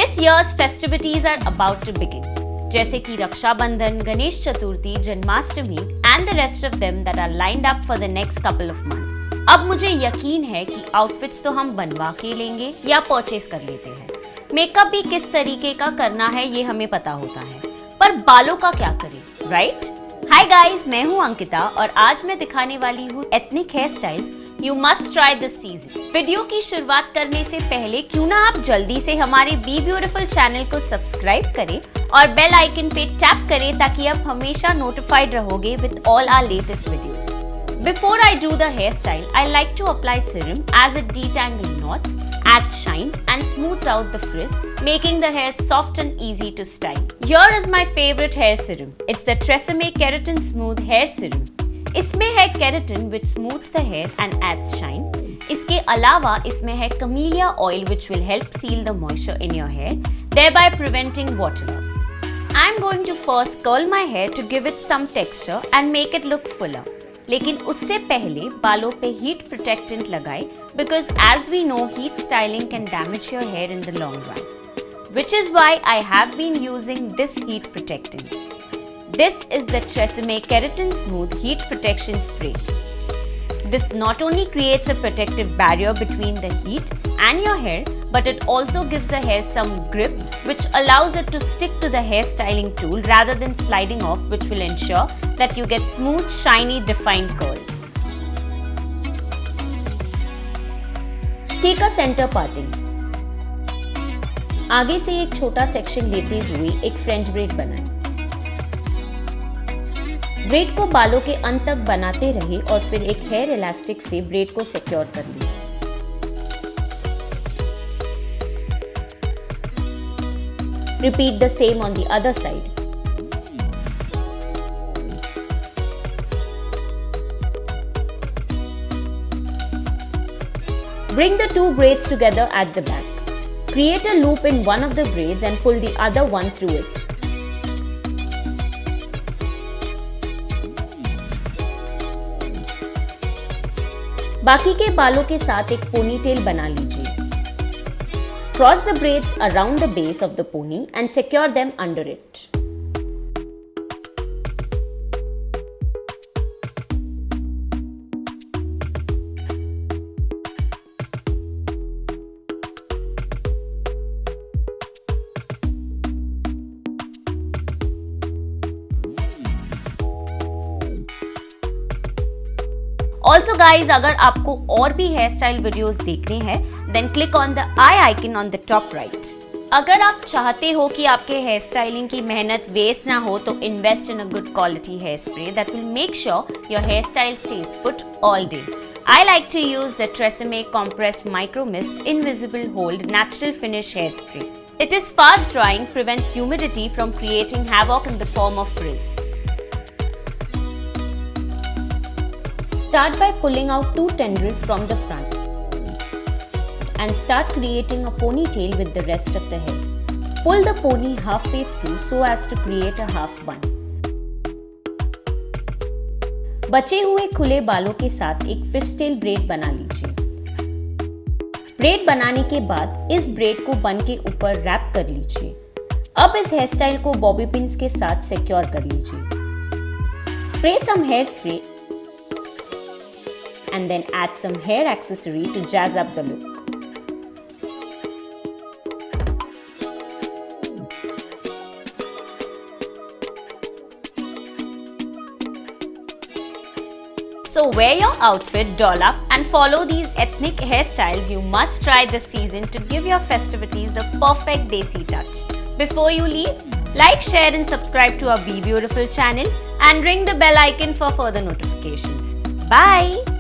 This year's festivities are about to begin. जैसे कि Rakshabandhan, Ganesh Chaturthi, Janmashtami and the rest of them that are lined up for the next couple of months. अब मुझे यकीन है कि outfits तो हम बनवा के लेंगे या परचेस कर लेते हैं। मेकअप भी किस तरीके का करना है ये हमें पता होता है, पर बालों का क्या करें, राइट? हाय गाइस, मैं हूँ अंकिता और आज मैं दिखाने वाली हूँ ethnic hair styles you must try this season. Video की शुरुआत करने से पहले क्यों ना आप जल्दी से हमारे बी ब्यूटीफुल चैनल को सब्सक्राइब करें और बेल आइकन पे टैप करें ताकि आप हमेशा नोटिफाइड रहोगे with all our latest videos. Before I do the hairstyle, I like to apply serum as it detangles knots, adds shine and smooths out the frizz, making the hair soft and easy to style. Here is my favorite hair serum. It's the Tresemme Keratin Smooth Hair Serum. इसमें है keratin which smooths the hair and adds shine. इसके अलावा इसमें है camellia oil which will help seal the moisture in your hair, thereby preventing water loss. I'm going to first curl my hair to give it some texture and make it look fuller. लेकिन उससे पहले बालों पे heat protectant लगाएं because as we know heat styling can damage your hair in the long run, which is why I have been using this heat protectant. This is the Tresemme Keratin Smooth Heat Protection Spray. This not only creates a protective barrier between the heat and your hair, but it also gives the hair some grip which allows it to stick to the hair styling tool rather than sliding off, which will ensure that you get smooth, shiny, defined curls. Take a center parting. आगे से एक छोटा section लेते हुए एक French bread बनाएं। Bread को बालों के अंत तक बनाते रहे और फिर एक हेयर इलास्टिक से ब्रेड को सिक्योर कर लें। Repeat the same on the other side. Bring the two braids together at the back. Create a loop in one of the braids and pull the other one through it. बाकी के बालों के साथ एक ponytail बना लीजिए। Cross the braids around the base of the pony and secure them under it. Also guys, अगर आपको और भी हेयर स्टाइल वीडियोस देखने हैं, then click on the I icon on the top right. अगर आप चाहते हो कि आपके हेयर स्टाइलिंग की मेहनत वेस्ट ना हो तो invest in a good quality hair spray that will make sure your hairstyle stays put all day. I like to use the Tresemme Compressed Micro Mist Invisible Hold Natural Finish Hairspray. It is fast drying, prevents humidity from creating havoc in the form of frizz. Start by pulling out two tendrils from the front and start creating a ponytail with the rest of the hair. Pull the pony halfway through so as to create a half bun. बचे हुए खुले बालों के साथ एक fishtail bread बना लीजिए। Bread बनाने के बाद इस ब्रेड को बन के ऊपर रैप कर लीजिए। अब इस हेयर स्टाइल को बॉबी पिन्स के साथ सिक्योर कर लीजिए। Spray some hairspray and then add some hair accessory to jazz up the look. So wear your outfit, doll up and follow these ethnic hairstyles you must try this season to give your festivities the perfect desi touch. Before you leave, like, share and subscribe to our Be Beautiful channel and ring the bell icon for further notifications. Bye!